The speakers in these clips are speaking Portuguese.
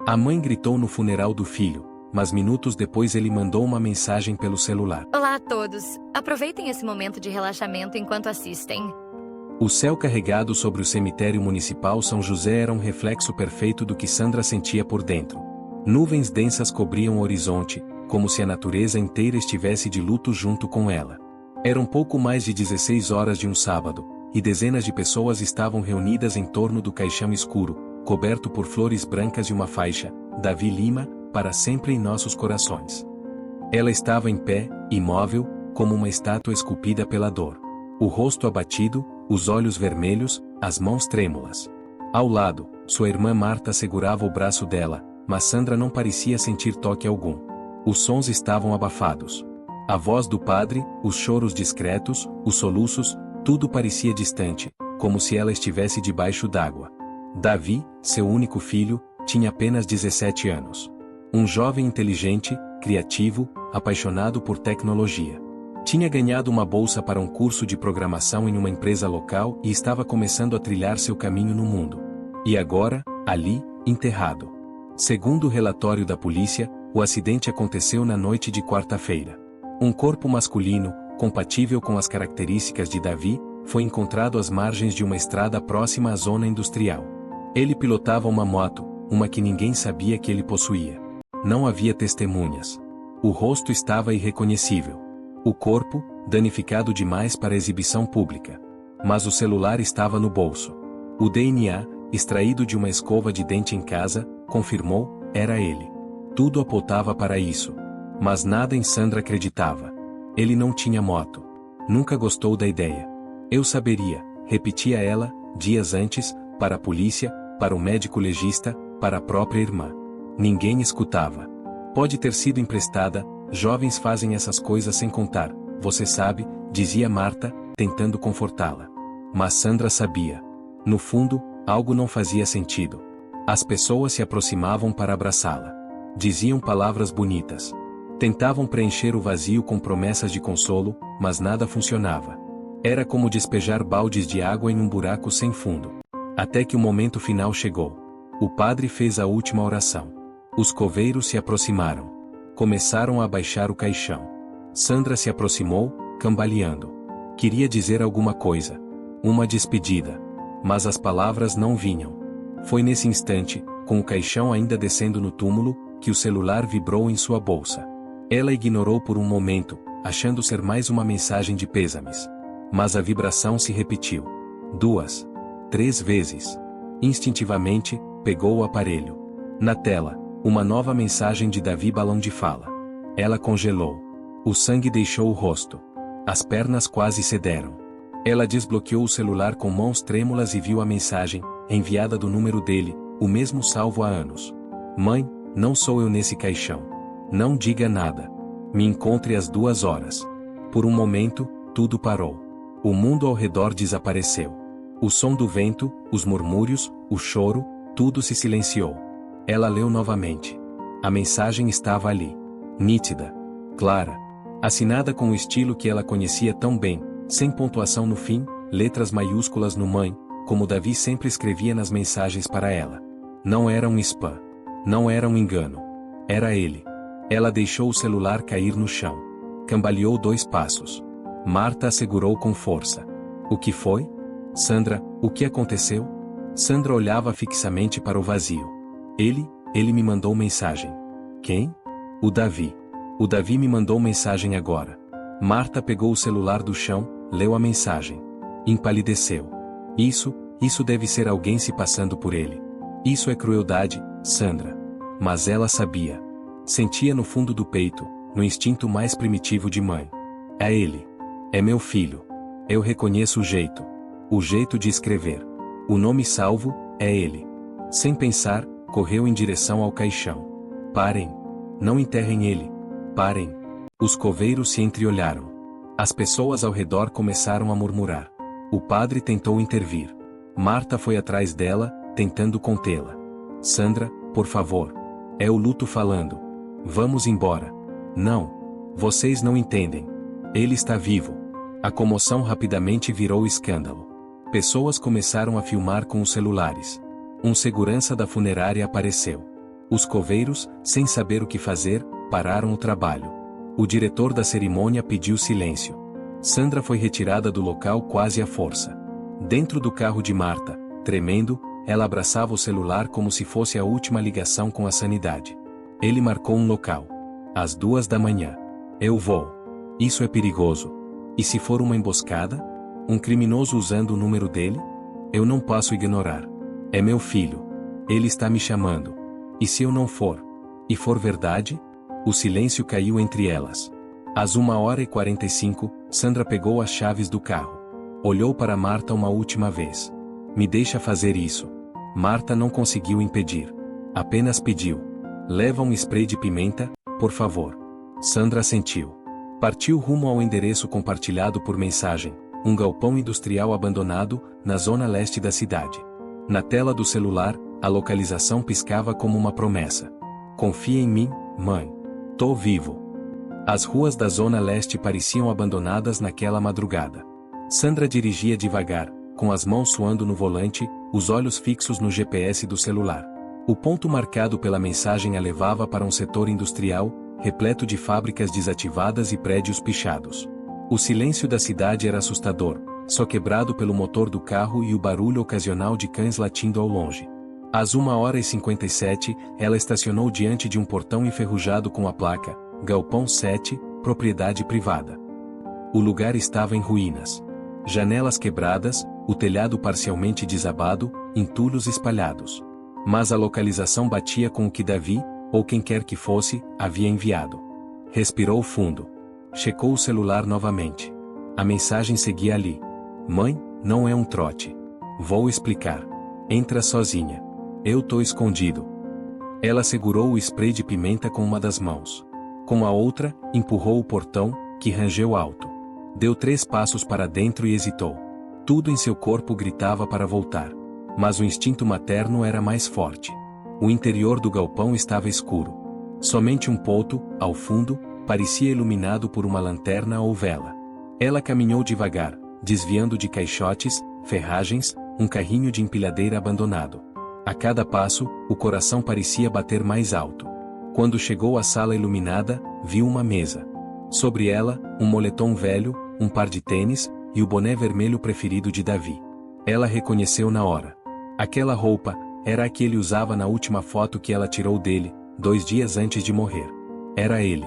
A mãe gritou no funeral do filho, mas minutos depois ele mandou uma mensagem pelo celular. Olá a todos. Aproveitem esse momento de relaxamento enquanto assistem. O céu carregado sobre o cemitério municipal São José era um reflexo perfeito do que Sandra sentia por dentro. Nuvens densas cobriam o horizonte, como se a natureza inteira estivesse de luto junto com ela. Eram pouco mais de 16 horas de um sábado, e dezenas de pessoas estavam reunidas em torno do caixão escuro, coberto por flores brancas e uma faixa, Davi Lima, para sempre em nossos corações. Ela estava em pé, imóvel, como uma estátua esculpida pela dor. O rosto abatido, os olhos vermelhos, as mãos trêmulas. Ao lado, sua irmã Marta segurava o braço dela, mas Sandra não parecia sentir toque algum. Os sons estavam abafados. A voz do padre, os choros discretos, os soluços, tudo parecia distante, como se ela estivesse debaixo d'água. Davi, seu único filho, tinha apenas 17 anos. Um jovem inteligente, criativo, apaixonado por tecnologia. Tinha ganhado uma bolsa para um curso de programação em uma empresa local e estava começando a trilhar seu caminho no mundo. E agora, ali, enterrado. Segundo o relatório da polícia, o acidente aconteceu na noite de quarta-feira. Um corpo masculino, compatível com as características de Davi, foi encontrado às margens de uma estrada próxima à zona industrial. Ele pilotava uma moto, uma que ninguém sabia que ele possuía. Não havia testemunhas. O rosto estava irreconhecível. O corpo, danificado demais para exibição pública. Mas o celular estava no bolso. O DNA, extraído de uma escova de dente em casa, confirmou, era ele. Tudo apontava para isso. Mas nada em Sandra acreditava. Ele não tinha moto. Nunca gostou da ideia. Eu saberia, repetia ela, dias antes, para a polícia, para o médico legista, para a própria irmã. Ninguém escutava. Pode ter sido emprestada, jovens fazem essas coisas sem contar, você sabe, dizia Marta, tentando confortá-la. Mas Sandra sabia. No fundo, algo não fazia sentido. As pessoas se aproximavam para abraçá-la. Diziam palavras bonitas. Tentavam preencher o vazio com promessas de consolo, mas nada funcionava. Era como despejar baldes de água em um buraco sem fundo. Até que o momento final chegou. O padre fez a última oração. Os coveiros se aproximaram. Começaram a abaixar o caixão. Sandra se aproximou, cambaleando. Queria dizer alguma coisa. Uma despedida. Mas as palavras não vinham. Foi nesse instante, com o caixão ainda descendo no túmulo, que o celular vibrou em sua bolsa. Ela ignorou por um momento, achando ser mais uma mensagem de pêsames. Mas a vibração se repetiu. 2, 3 vezes. Instintivamente, pegou o aparelho. Na tela, uma nova mensagem de Davi balão de fala. Ela congelou. O sangue deixou o rosto. As pernas quase cederam. Ela desbloqueou o celular com mãos trêmulas e viu a mensagem, enviada do número dele, o mesmo salvo há anos. Mãe, não sou eu nesse caixão. Não diga nada. Me encontre às 2 horas. Por um momento, tudo parou. O mundo ao redor desapareceu. O som do vento, os murmúrios, o choro, tudo se silenciou. Ela leu novamente. A mensagem estava ali. Nítida. Clara. Assinada com o estilo que ela conhecia tão bem, sem pontuação no fim, letras maiúsculas no mãe, como Davi sempre escrevia nas mensagens para ela. Não era um spam. Não era um engano. Era ele. Ela deixou o celular cair no chão. Cambaleou 2 passos. Marta a segurou com força. O que foi? Sandra, o que aconteceu? Sandra olhava fixamente para o vazio. Ele me mandou mensagem. Quem? O Davi. O Davi me mandou mensagem agora. Marta pegou o celular do chão, leu a mensagem. Empalideceu. Isso deve ser alguém se passando por ele. Isso é crueldade, Sandra. Mas ela sabia. Sentia no fundo do peito, no instinto mais primitivo de mãe. É ele. É meu filho. Eu reconheço o jeito. O jeito de escrever. O nome salvo, é ele. Sem pensar, correu em direção ao caixão. Parem. Não enterrem ele. Parem. Os coveiros se entreolharam. As pessoas ao redor começaram a murmurar. O padre tentou intervir. Marta foi atrás dela, tentando contê-la. Sandra, por favor. É o luto falando. Vamos embora. Não. Vocês não entendem. Ele está vivo. A comoção rapidamente virou escândalo. Pessoas começaram a filmar com os celulares. Um segurança da funerária apareceu. Os coveiros, sem saber o que fazer, pararam o trabalho. O diretor da cerimônia pediu silêncio. Sandra foi retirada do local quase à força. Dentro do carro de Marta, tremendo, ela abraçava o celular como se fosse a última ligação com a sanidade. Ele marcou um local. Às 2 da manhã. Eu vou. Isso é perigoso. E se for uma emboscada? Um criminoso usando o número dele? Eu não posso ignorar. É meu filho. Ele está me chamando. E se eu não for? E for verdade? O silêncio caiu entre elas. Às 1h45, Sandra pegou as chaves do carro. Olhou para Marta uma última vez. Me deixa fazer isso. Marta não conseguiu impedir. Apenas pediu. Leva um spray de pimenta, por favor. Sandra assentiu. Partiu rumo ao endereço compartilhado por mensagem, um galpão industrial abandonado, na zona leste da cidade. Na tela do celular, a localização piscava como uma promessa. Confia em mim, mãe. Tô vivo. As ruas da zona leste pareciam abandonadas naquela madrugada. Sandra dirigia devagar, com as mãos suando no volante, os olhos fixos no GPS do celular. O ponto marcado pela mensagem a levava para um setor industrial, repleto de fábricas desativadas e prédios pichados. O silêncio da cidade era assustador, só quebrado pelo motor do carro e o barulho ocasional de cães latindo ao longe. Às 1h57, ela estacionou diante de um portão enferrujado com a placa, Galpão 7, propriedade privada. O lugar estava em ruínas. Janelas quebradas, o telhado parcialmente desabado, entulhos espalhados. Mas a localização batia com o que Davi, ou quem quer que fosse, havia enviado. Respirou fundo. Checou o celular novamente. A mensagem seguia ali. Mãe, não é um trote. Vou explicar. Entra sozinha. Eu tô escondido. Ela segurou o spray de pimenta com uma das mãos. Com a outra, empurrou o portão, que rangeu alto. Deu 3 passos para dentro e hesitou. Tudo em seu corpo gritava para voltar. Mas o instinto materno era mais forte. O interior do galpão estava escuro. Somente um ponto, ao fundo, parecia iluminado por uma lanterna ou vela. Ela caminhou devagar, desviando de caixotes, ferragens, um carrinho de empilhadeira abandonado. A cada passo, o coração parecia bater mais alto. Quando chegou à sala iluminada, viu uma mesa. Sobre ela, um moletom velho, um par de tênis, e o boné vermelho preferido de Davi. Ela reconheceu na hora. Aquela roupa, era a que ele usava na última foto que ela tirou dele, 2 dias antes de morrer. Era ele.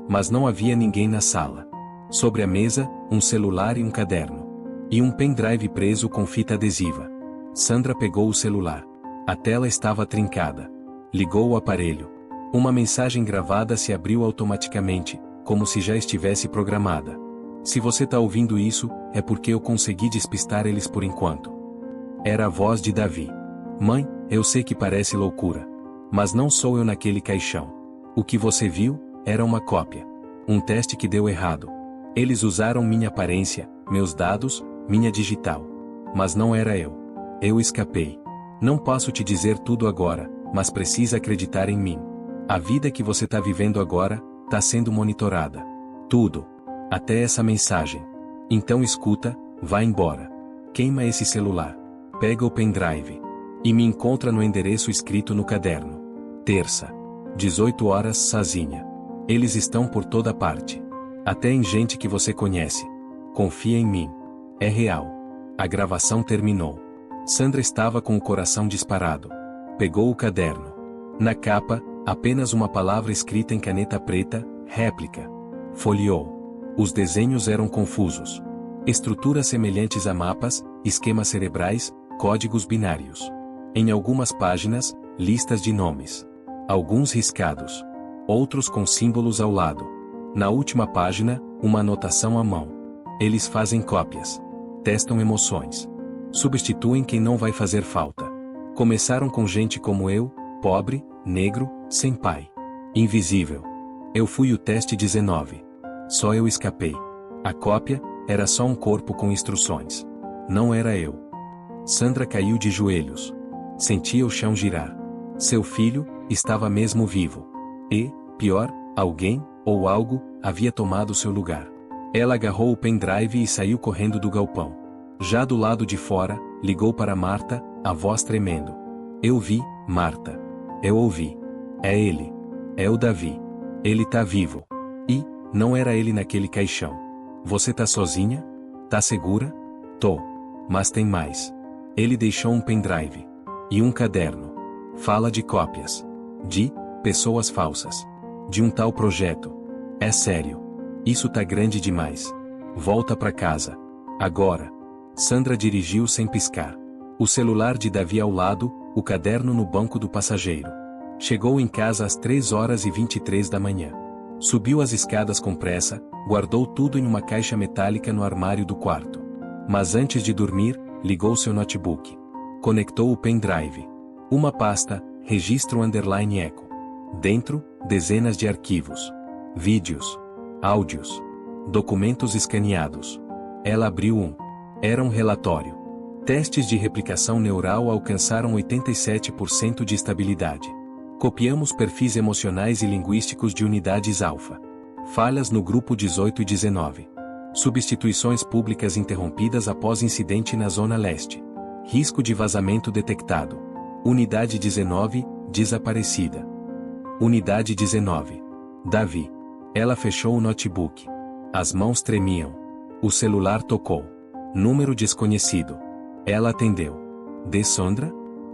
Mas não havia ninguém na sala. Sobre a mesa, um celular e um caderno. E um pendrive preso com fita adesiva. Sandra pegou o celular. A tela estava trincada. Ligou o aparelho. Uma mensagem gravada se abriu automaticamente, como se já estivesse programada. Se você tá ouvindo isso, é porque eu consegui despistar eles por enquanto. Era a voz de Davi. Mãe, eu sei que parece loucura. Mas não sou eu naquele caixão. O que você viu, era uma cópia. Um teste que deu errado. Eles usaram minha aparência, meus dados, minha digital. Mas não era eu. Eu escapei. Não posso te dizer tudo agora, mas precisa acreditar em mim. A vida que você tá vivendo agora, tá sendo monitorada. Tudo. Até essa mensagem. Então escuta, vá embora. Queima esse celular. Pega o pendrive. E me encontra no endereço escrito no caderno. Terça. 18 horas sozinha. Eles estão por toda parte. Até em gente que você conhece. Confia em mim. É real. A gravação terminou. Sandra estava com o coração disparado. Pegou o caderno. Na capa, apenas uma palavra escrita em caneta preta, réplica. Folheou. Os desenhos eram confusos. Estruturas semelhantes a mapas, esquemas cerebrais, códigos binários. Em algumas páginas, listas de nomes. Alguns riscados. Outros com símbolos ao lado. Na última página, uma anotação à mão. Eles fazem cópias. Testam emoções. Substituem quem não vai fazer falta. Começaram com gente como eu, pobre, negro, sem pai. Invisível. Eu fui o teste 19. Só eu escapei. A cópia, era só um corpo com instruções. Não era eu. Sandra caiu de joelhos. Sentia o chão girar. Seu filho, estava mesmo vivo. E, pior, alguém, ou algo, havia tomado seu lugar. Ela agarrou o pendrive e saiu correndo do galpão. Já do lado de fora, ligou para Marta, a voz tremendo. Eu vi, Marta. Eu ouvi. É ele. É o Davi. Ele tá vivo. E, não era ele naquele caixão. Você tá sozinha? Tá segura? Tô. Mas tem mais. Ele deixou um pendrive. E um caderno. Fala de cópias. De pessoas falsas. De um tal projeto. É sério. Isso tá grande demais. Volta pra casa. Agora. Sandra dirigiu sem piscar. O celular de Davi ao lado, o caderno no banco do passageiro. Chegou em casa às 3h23 da manhã. Subiu as escadas com pressa, guardou tudo em uma caixa metálica no armário do quarto. Mas antes de dormir, ligou seu notebook. Conectou o pendrive. Uma pasta, registro _eco. Dentro, dezenas de arquivos. Vídeos. Áudios. Documentos escaneados. Ela abriu um. Era um relatório. Testes de replicação neural alcançaram 87% de estabilidade. Copiamos perfis emocionais e linguísticos de unidades alfa. Falhas no grupo 18 e 19. Substituições públicas interrompidas após incidente na Zona Leste. Risco de vazamento detectado. Unidade 19, desaparecida. Unidade 19. Davi. Ela fechou o notebook. As mãos tremiam. O celular tocou. Número desconhecido. Ela atendeu. De Sandra?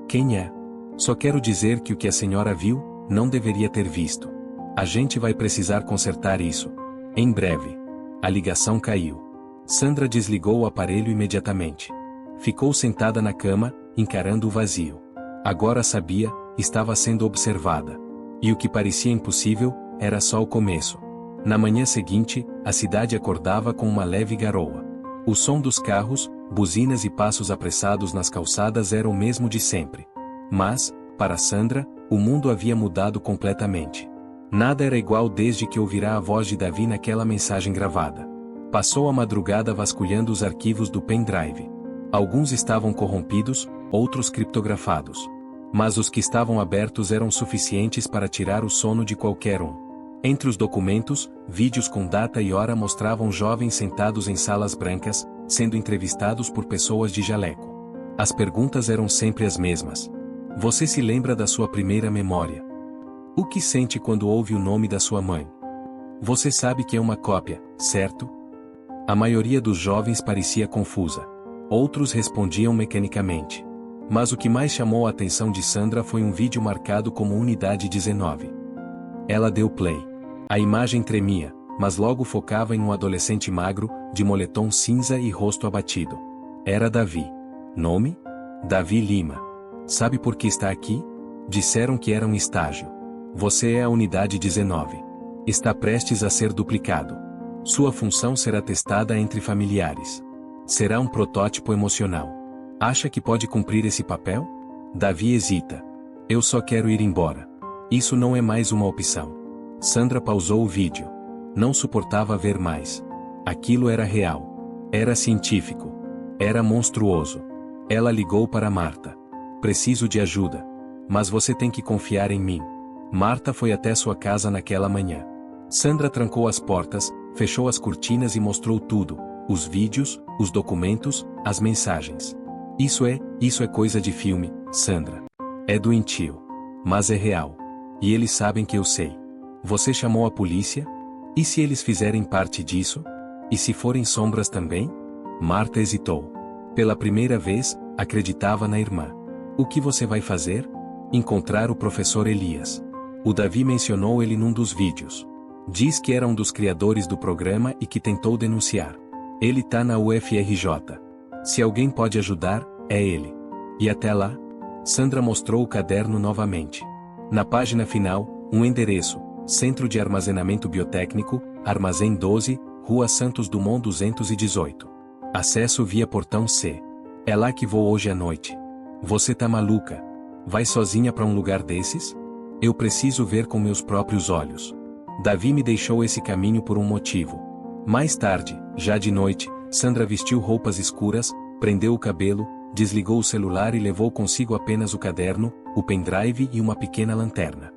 Quem é? Só quero dizer que o que a senhora viu, não deveria ter visto. A gente vai precisar consertar isso. Em breve. A ligação caiu. Sandra desligou o aparelho imediatamente. Ficou sentada na cama, encarando o vazio. Agora sabia, estava sendo observada. E o que parecia impossível, era só o começo. Na manhã seguinte, a cidade acordava com uma leve garoa. O som dos carros, buzinas e passos apressados nas calçadas era o mesmo de sempre. Mas, para Sandra, o mundo havia mudado completamente. Nada era igual desde que ouvirá a voz de Davi naquela mensagem gravada. Passou a madrugada vasculhando os arquivos do pendrive. Alguns estavam corrompidos, outros criptografados. Mas os que estavam abertos eram suficientes para tirar o sono de qualquer um. Entre os documentos, vídeos com data e hora mostravam jovens sentados em salas brancas, sendo entrevistados por pessoas de jaleco. As perguntas eram sempre as mesmas. Você se lembra da sua primeira memória? O que sente quando ouve o nome da sua mãe? Você sabe que é uma cópia, certo? A maioria dos jovens parecia confusa. Outros respondiam mecanicamente. Mas o que mais chamou a atenção de Sandra foi um vídeo marcado como Unidade 19. Ela deu play. A imagem tremia, mas logo focava em um adolescente magro, de moletom cinza e rosto abatido. Era Davi. Nome? Davi Lima. Sabe por que está aqui? Disseram que era um estágio. Você é a Unidade 19. Está prestes a ser duplicado. Sua função será testada entre familiares. Será um protótipo emocional. Acha que pode cumprir esse papel? Davi hesita. Eu só quero ir embora. Isso não é mais uma opção. Sandra pausou o vídeo. Não suportava ver mais. Aquilo era real. Era científico. Era monstruoso. Ela ligou para Marta. Preciso de ajuda. Mas você tem que confiar em mim. Marta foi até sua casa naquela manhã. Sandra trancou as portas, fechou as cortinas e mostrou tudo: os vídeos, os documentos, as mensagens. Isso é coisa de filme, Sandra. É doentio. Mas é real. E eles sabem que eu sei. Você chamou a polícia? E se eles fizerem parte disso? E se forem sombras também? Marta hesitou. Pela primeira vez, acreditava na irmã. O que você vai fazer? Encontrar o professor Elias. O Davi mencionou ele num dos vídeos. Diz que era um dos criadores do programa e que tentou denunciar. Ele tá na UFRJ. Se alguém pode ajudar, é ele. E até lá? Sandra mostrou o caderno novamente. Na página final, um endereço: Centro de Armazenamento Biotécnico, Armazém 12, Rua Santos Dumont 218. Acesso via portão C. É lá que vou hoje à noite. Você tá maluca? Vai sozinha para um lugar desses? Eu preciso ver com meus próprios olhos. Davi me deixou esse caminho por um motivo. Mais tarde, já de noite, Sandra vestiu roupas escuras, prendeu o cabelo, desligou o celular e levou consigo apenas o caderno, o pendrive e uma pequena lanterna.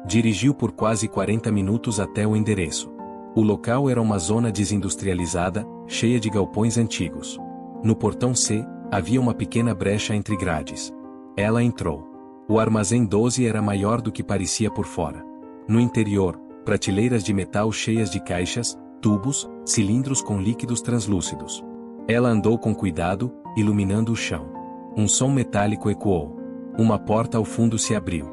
Dirigiu por quase 40 minutos até o endereço. O local era uma zona desindustrializada, cheia de galpões antigos. No portão C, havia uma pequena brecha entre grades. Ela entrou. O armazém 12 era maior do que parecia por fora. No interior, prateleiras de metal cheias de caixas, tubos, cilindros com líquidos translúcidos. Ela andou com cuidado, iluminando o chão. Um som metálico ecoou. Uma porta ao fundo se abriu.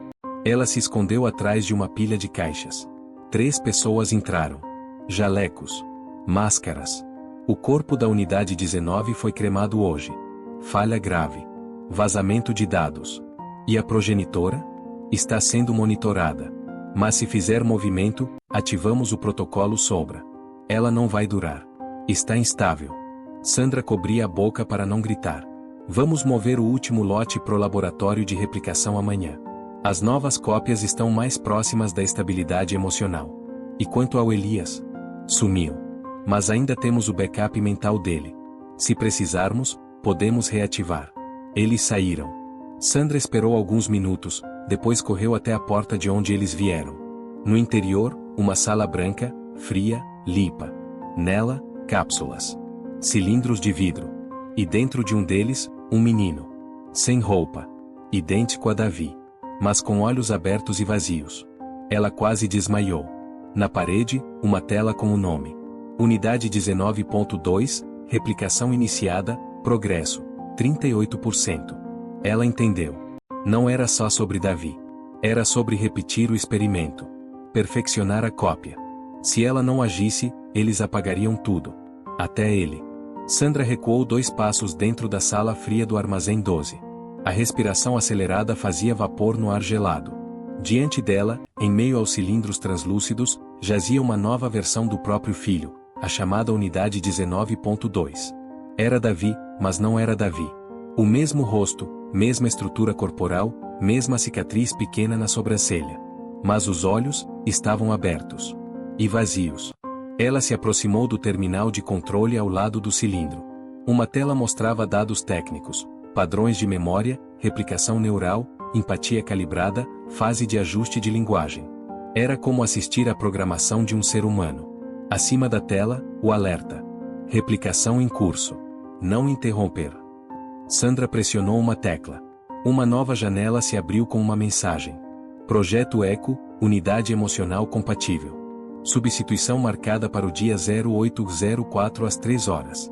Ela se escondeu atrás de uma pilha de caixas. 3 pessoas entraram. Jalecos. Máscaras. O corpo da unidade 19 foi cremado hoje. Falha grave. Vazamento de dados. E a progenitora? Está sendo monitorada. Mas se fizer movimento, ativamos o protocolo Sombra. Ela não vai durar. Está instável. Sandra cobria a boca para não gritar. Vamos mover o último lote pro laboratório de replicação amanhã. As novas cópias estão mais próximas da estabilidade emocional. E quanto ao Elias? Sumiu. Mas ainda temos o backup mental dele. Se precisarmos, podemos reativar. Eles saíram. Sandra esperou alguns minutos, depois correu até a porta de onde eles vieram. No interior, uma sala branca, fria, limpa. Nela, cápsulas. Cilindros de vidro. E dentro de um deles, um menino. Sem roupa. Idêntico a Davi. Mas com olhos abertos e vazios. Ela quase desmaiou. Na parede, uma tela com o nome. Unidade 19.2, replicação iniciada, progresso, 38%. Ela entendeu. Não era só sobre Davi. Era sobre repetir o experimento. Perfeccionar a cópia. Se ela não agisse, eles apagariam tudo. Até ele. Sandra recuou 2 passos dentro da sala fria do armazém 12. A respiração acelerada fazia vapor no ar gelado. Diante dela, em meio aos cilindros translúcidos, jazia uma nova versão do próprio filho, a chamada unidade 19.2. Era Davi, mas não era Davi. O mesmo rosto, mesma estrutura corporal, mesma cicatriz pequena na sobrancelha. Mas os olhos estavam abertos. E vazios. Ela se aproximou do terminal de controle ao lado do cilindro. Uma tela mostrava dados técnicos, padrões de memória, replicação neural, empatia calibrada, fase de ajuste de linguagem. Era como assistir à programação de um ser humano. Acima da tela, o alerta. Replicação em curso. Não interromper. Sandra pressionou uma tecla. Uma nova janela se abriu com uma mensagem. Projeto Eco, unidade emocional compatível. Substituição marcada para o dia 0804 às 3 horas.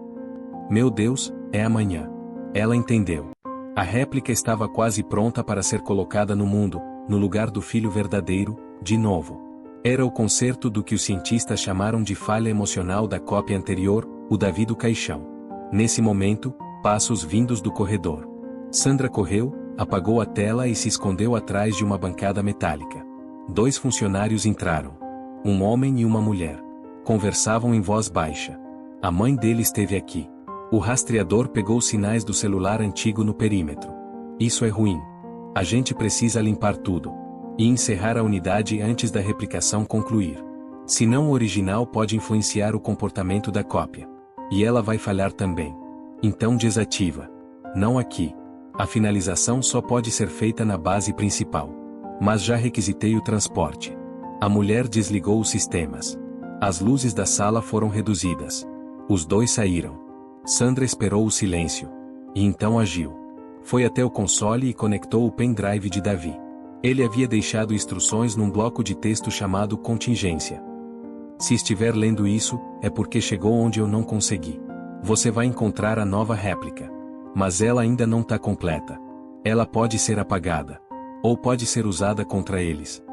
Meu Deus, é amanhã. Ela entendeu. A réplica estava quase pronta para ser colocada no mundo, no lugar do filho verdadeiro, de novo. Era o conserto do que os cientistas chamaram de falha emocional da cópia anterior, o Davi do caixão. Nesse momento, passos vindos do corredor. Sandra correu, apagou a tela e se escondeu atrás de uma bancada metálica. 2 funcionários entraram. Um homem e uma mulher. Conversavam em voz baixa. A mãe dele esteve aqui. O rastreador pegou sinais do celular antigo no perímetro. Isso é ruim. A gente precisa limpar tudo. E encerrar a unidade antes da replicação concluir. Senão o original pode influenciar o comportamento da cópia. E ela vai falhar também. Então desativa. Não aqui. A finalização só pode ser feita na base principal. Mas já requisitei o transporte. A mulher desligou os sistemas. As luzes da sala foram reduzidas. Os 2 saíram. Sandra esperou o silêncio. E então agiu. Foi até o console e conectou o pendrive de Davi. Ele havia deixado instruções num bloco de texto chamado contingência. Se estiver lendo isso, é porque chegou onde eu não consegui. Você vai encontrar a nova réplica. Mas ela ainda não está completa. Ela pode ser apagada. Ou pode ser usada contra eles.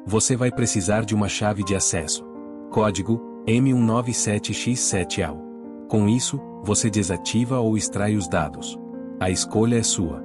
Você vai precisar de uma chave de acesso. Código M197X7AL. Com isso, você desativa ou extrai os dados. A escolha é sua.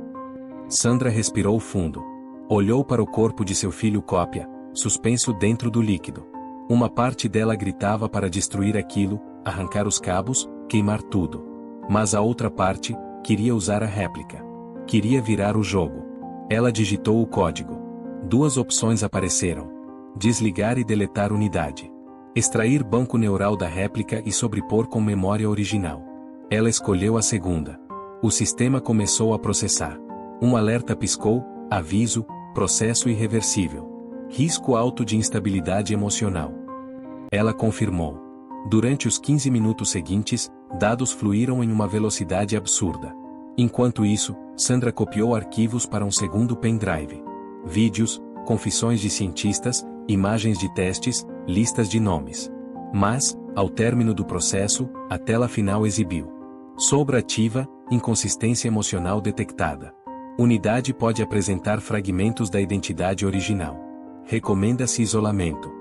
Sandra respirou fundo. Olhou para o corpo de seu filho cópia, suspenso dentro do líquido. Uma parte dela gritava para destruir aquilo, arrancar os cabos, queimar tudo. Mas a outra parte, queria usar a réplica. Queria virar o jogo. Ela digitou o código. 2 opções apareceram. Desligar e deletar unidade. Extrair banco neural da réplica e sobrepor com memória original. Ela escolheu a segunda. O sistema começou a processar. Um alerta piscou, aviso, processo irreversível. Risco alto de instabilidade emocional. Ela confirmou. Durante os 15 minutos seguintes, dados fluíram em uma velocidade absurda. Enquanto isso, Sandra copiou arquivos para um segundo pendrive. Vídeos, confissões de cientistas, imagens de testes, listas de nomes. Mas, ao término do processo, a tela final exibiu: sobreativa, inconsistência emocional detectada. Unidade pode apresentar fragmentos da identidade original. Recomenda-se isolamento.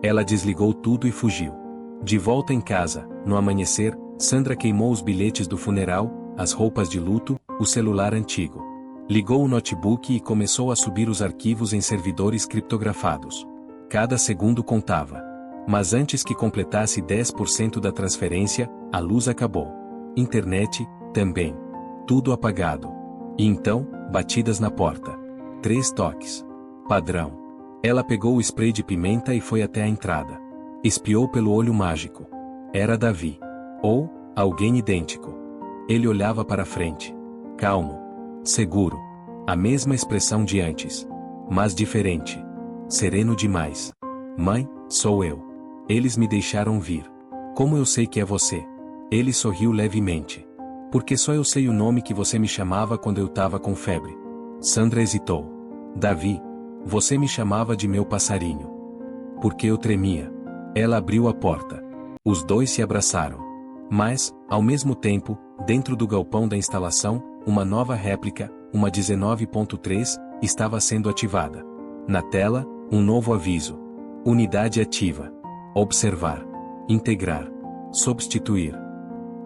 Ela desligou tudo e fugiu. De volta em casa, no amanhecer, Sandra queimou os bilhetes do funeral, as roupas de luto, o celular antigo. Ligou o notebook e começou a subir os arquivos em servidores criptografados. Cada segundo contava. Mas antes que completasse 10% da transferência, a luz acabou. Internet, também. Tudo apagado. E então, batidas na porta. 3 toques. Padrão. Ela pegou o spray de pimenta e foi até a entrada. Espiou pelo olho mágico. Era Davi. Ou, alguém idêntico. Ele olhava para frente. Calmo. Seguro. A mesma expressão de antes. Mas diferente. Sereno demais. Mãe, sou eu. Eles me deixaram vir. Como eu sei que é você? Ele sorriu levemente. Porque só eu sei o nome que você me chamava quando eu tava com febre. Sandra hesitou. Davi. Você me chamava de meu passarinho. Porque eu tremia. Ela abriu a porta. Os dois se abraçaram. Mas, ao mesmo tempo, dentro do galpão da instalação, uma nova réplica, uma 19.3, estava sendo ativada. Na tela, um novo aviso. Unidade ativa. Observar. Integrar. Substituir.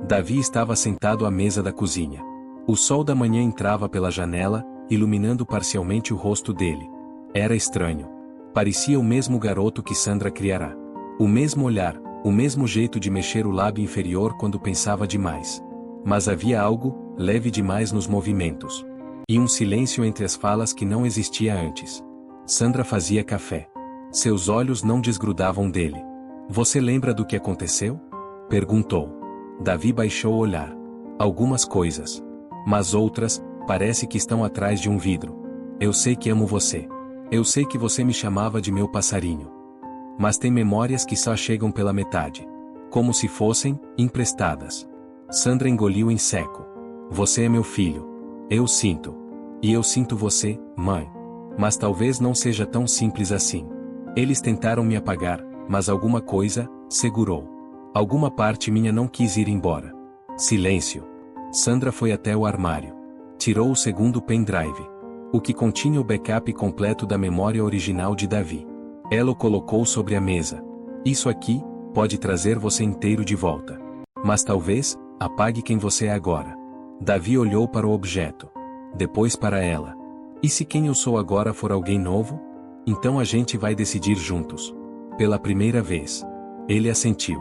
Davi estava sentado à mesa da cozinha. O sol da manhã entrava pela janela, iluminando parcialmente o rosto dele. Era estranho. Parecia o mesmo garoto que Sandra criara. O mesmo olhar, o mesmo jeito de mexer o lábio inferior quando pensava demais. Mas havia algo, leve demais nos movimentos. E um silêncio entre as falas que não existia antes. Sandra fazia café. Seus olhos não desgrudavam dele. Você lembra do que aconteceu? Perguntou. Davi baixou o olhar. Algumas coisas. Mas outras, parece que estão atrás de um vidro. Eu sei que amo você. Eu sei que você me chamava de meu passarinho. Mas tem memórias que só chegam pela metade. Como se fossem, emprestadas. Sandra engoliu em seco. Você é meu filho. Eu sinto. E eu sinto você, mãe. Mas talvez não seja tão simples assim. Eles tentaram me apagar, mas alguma coisa, segurou. Alguma parte minha não quis ir embora. Silêncio. Sandra foi até o armário. Tirou o segundo pendrive. O que continha o backup completo da memória original de Davi. Ela o colocou sobre a mesa. Isso aqui, pode trazer você inteiro de volta. Mas talvez, apague quem você é agora. Davi olhou para o objeto. Depois para ela. E se quem eu sou agora for alguém novo? Então a gente vai decidir juntos. Pela primeira vez. Ele assentiu.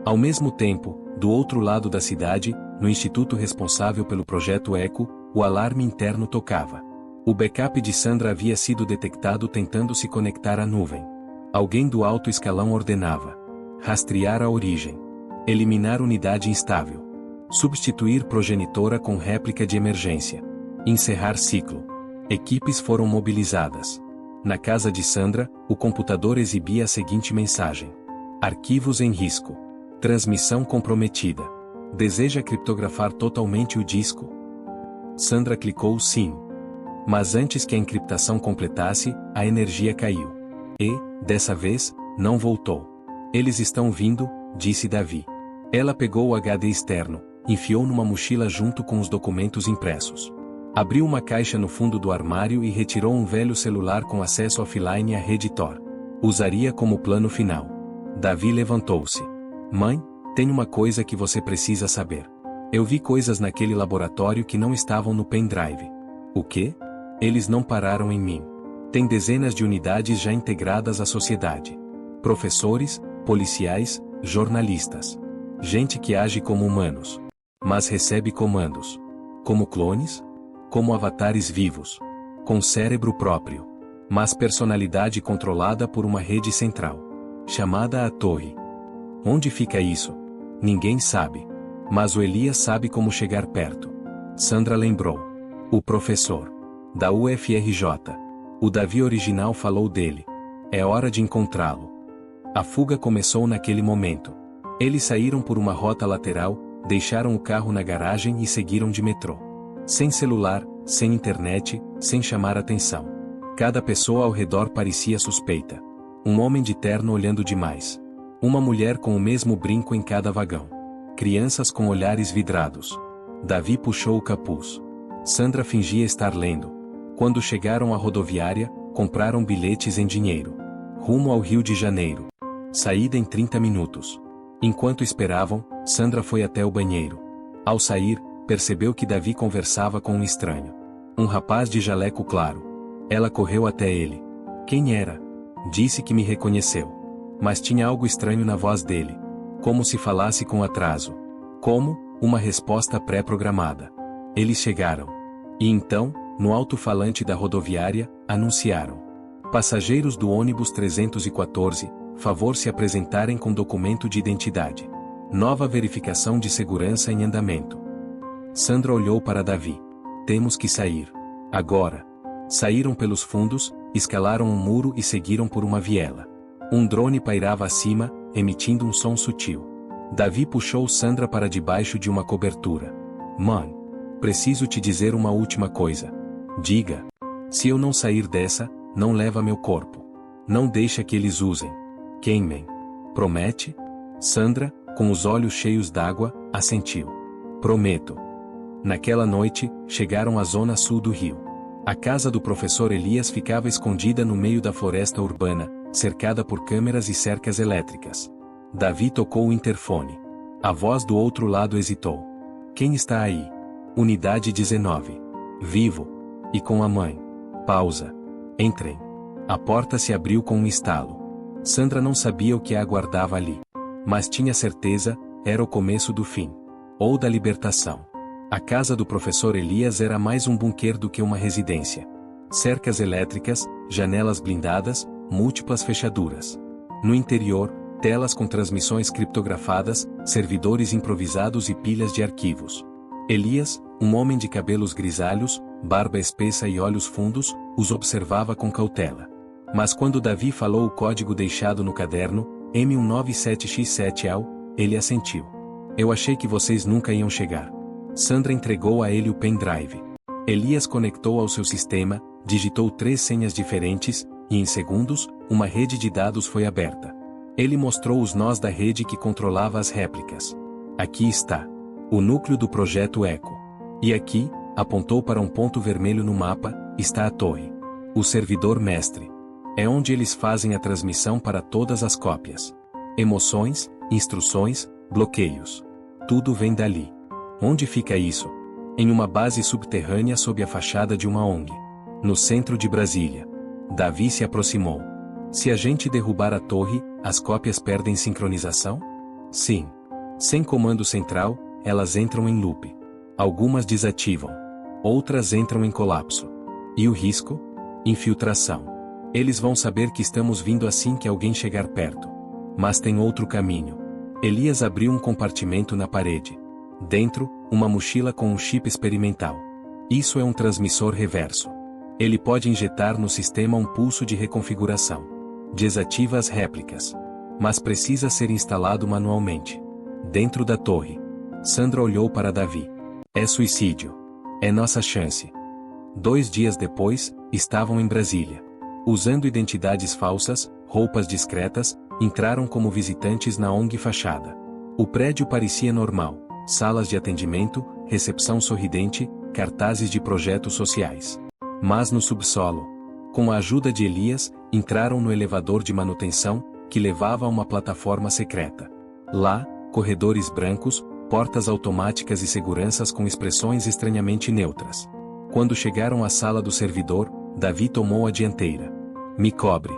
Ao mesmo tempo, do outro lado da cidade, no instituto responsável pelo projeto Eco, o alarme interno tocava. O backup de Sandra havia sido detectado tentando se conectar à nuvem. Alguém do alto escalão ordenava. Rastrear a origem. Eliminar unidade instável. Substituir progenitora com réplica de emergência. Encerrar ciclo. Equipes foram mobilizadas. Na casa de Sandra, o computador exibia a seguinte mensagem. Arquivos em risco. Transmissão comprometida. Deseja criptografar totalmente o disco? Sandra clicou sim. Mas antes que a encriptação completasse, a energia caiu. E, dessa vez, não voltou. Eles estão vindo, disse Davi. Ela pegou o HD externo, enfiou numa mochila junto com os documentos impressos. Abriu uma caixa no fundo do armário e retirou um velho celular com acesso offline à rede Tor. Usaria como plano final. Davi levantou-se. Mãe, tem uma coisa que você precisa saber. Eu vi coisas naquele laboratório que não estavam no pendrive. O quê? Eles não pararam em mim. Tem dezenas de unidades já integradas à sociedade. Professores, policiais, jornalistas. Gente que age como humanos. Mas recebe comandos. Como clones? Como avatares vivos. Com cérebro próprio. Mas personalidade controlada por uma rede central. Chamada a Torre. Onde fica isso? Ninguém sabe. Mas o Elias sabe como chegar perto. Sandra lembrou. O professor. Da UFRJ. O Davi original falou dele. É hora de encontrá-lo. A fuga começou naquele momento. Eles saíram por uma rota lateral, deixaram o carro na garagem e seguiram de metrô. Sem celular, sem internet, sem chamar atenção. Cada pessoa ao redor parecia suspeita. Um homem de terno olhando demais. Uma mulher com o mesmo brinco em cada vagão. Crianças com olhares vidrados. Davi puxou o capuz. Sandra fingia estar lendo. Quando chegaram à rodoviária, compraram bilhetes em dinheiro. Rumo ao Rio de Janeiro. Saída em 30 minutos. Enquanto esperavam, Sandra foi até o banheiro. Ao sair, percebeu que Davi conversava com um estranho. Um rapaz de jaleco claro. Ela correu até ele. Quem era? Disse que me reconheceu. Mas tinha algo estranho na voz dele. Como se falasse com atraso. Como? Uma resposta pré-programada. Eles chegaram. E então, no alto-falante da rodoviária, anunciaram. Passageiros do ônibus 314, favor se apresentarem com documento de identidade. Nova verificação de segurança em andamento. Sandra olhou para Davi. Temos que sair. Agora. Saíram pelos fundos, escalaram um muro e seguiram por uma viela. Um drone pairava acima, emitindo um som sutil. Davi puxou Sandra para debaixo de uma cobertura. Mãe, preciso te dizer uma última coisa. Diga. Se eu não sair dessa, não leva meu corpo. Não deixa que eles usem. Queimem. Promete? Sandra, com os olhos cheios d'água, assentiu. Prometo. Naquela noite, chegaram à zona sul do Rio. A casa do professor Elias ficava escondida no meio da floresta urbana, cercada por câmeras e cercas elétricas. Davi tocou o interfone. A voz do outro lado hesitou. Quem está aí? Unidade 19. Vivo. E com a mãe. Pausa. Entrem. A porta se abriu com um estalo. Sandra não sabia o que a aguardava ali. Mas tinha certeza, era o começo do fim. Ou da libertação. A casa do professor Elias era mais um bunker do que uma residência. Cercas elétricas, janelas blindadas, múltiplas fechaduras. No interior, telas com transmissões criptografadas, servidores improvisados e pilhas de arquivos. Elias, um homem de cabelos grisalhos, barba espessa e olhos fundos, os observava com cautela. Mas quando Davi falou o código deixado no caderno, M197X7AL, ele assentiu. Eu achei que vocês nunca iam chegar. Sandra entregou a ele o pendrive. Elias conectou ao seu sistema, digitou 3 senhas diferentes, e em segundos, uma rede de dados foi aberta. Ele mostrou os nós da rede que controlava as réplicas. Aqui está. O núcleo do projeto Echo. E aqui, apontou para um ponto vermelho no mapa, está a torre. O servidor mestre. É onde eles fazem a transmissão para todas as cópias. Emoções, instruções, bloqueios. Tudo vem dali. Onde fica isso? Em uma base subterrânea sob a fachada de uma ONG. No centro de Brasília. Davi se aproximou. Se a gente derrubar a torre, as cópias perdem sincronização? Sim. Sem comando central, elas entram em loop. Algumas desativam. Outras entram em colapso. E o risco? Infiltração. Eles vão saber que estamos vindo assim que alguém chegar perto. Mas tem outro caminho. Elias abriu um compartimento na parede. Dentro, uma mochila com um chip experimental. Isso é um transmissor reverso. Ele pode injetar no sistema um pulso de reconfiguração. Desativa as réplicas. Mas precisa ser instalado manualmente. Dentro da torre. Sandra olhou para Davi. É suicídio. É nossa chance. 2 dias depois, estavam em Brasília. Usando identidades falsas, roupas discretas, entraram como visitantes na ONG fachada. O prédio parecia normal. Salas de atendimento, recepção sorridente, cartazes de projetos sociais. Mas no subsolo, com a ajuda de Elias, entraram no elevador de manutenção, que levava a uma plataforma secreta. Lá, corredores brancos, portas automáticas e seguranças com expressões estranhamente neutras. Quando chegaram à sala do servidor, Davi tomou a dianteira. Me cobre.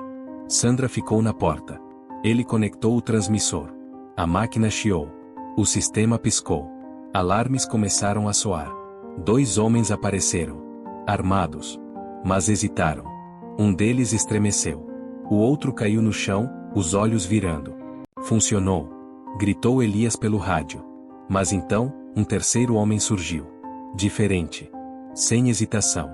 Sandra ficou na porta. Ele conectou o transmissor. A máquina chiou. O sistema piscou. Alarmes começaram a soar. 2 homens apareceram. Armados. Mas hesitaram. Um deles estremeceu. O outro caiu no chão, os olhos virando. Funcionou. Gritou Elias pelo rádio. Mas então, um terceiro homem surgiu. Diferente. Sem hesitação.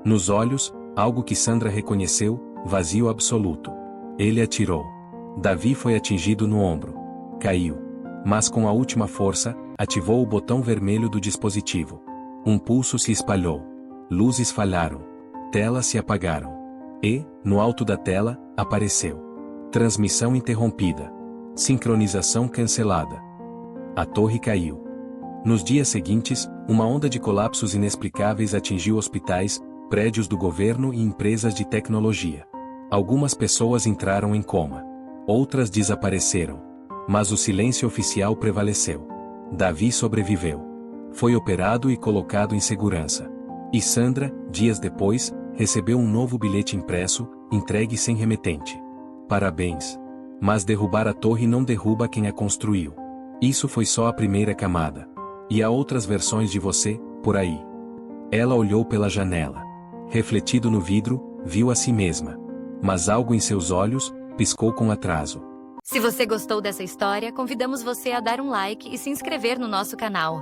Nos olhos, algo que Sandra reconheceu, vazio absoluto. Ele atirou. Davi foi atingido no ombro. Caiu. Mas com a última força, ativou o botão vermelho do dispositivo. Um pulso se espalhou. Luzes falharam. Telas se apagaram. E, no alto da tela, apareceu. Transmissão interrompida. Sincronização cancelada. A torre caiu. Nos dias seguintes, uma onda de colapsos inexplicáveis atingiu hospitais, prédios do governo e empresas de tecnologia. Algumas pessoas entraram em coma. Outras desapareceram. Mas o silêncio oficial prevaleceu. Davi sobreviveu. Foi operado e colocado em segurança. E Sandra, dias depois, recebeu um novo bilhete impresso, entregue sem remetente. Parabéns. Mas derrubar a torre não derruba quem a construiu. Isso foi só a primeira camada. E há outras versões de você, por aí. Ela olhou pela janela. Refletido no vidro, viu a si mesma. Mas algo em seus olhos piscou com atraso. Se você gostou dessa história, convidamos você a dar um like e se inscrever no nosso canal.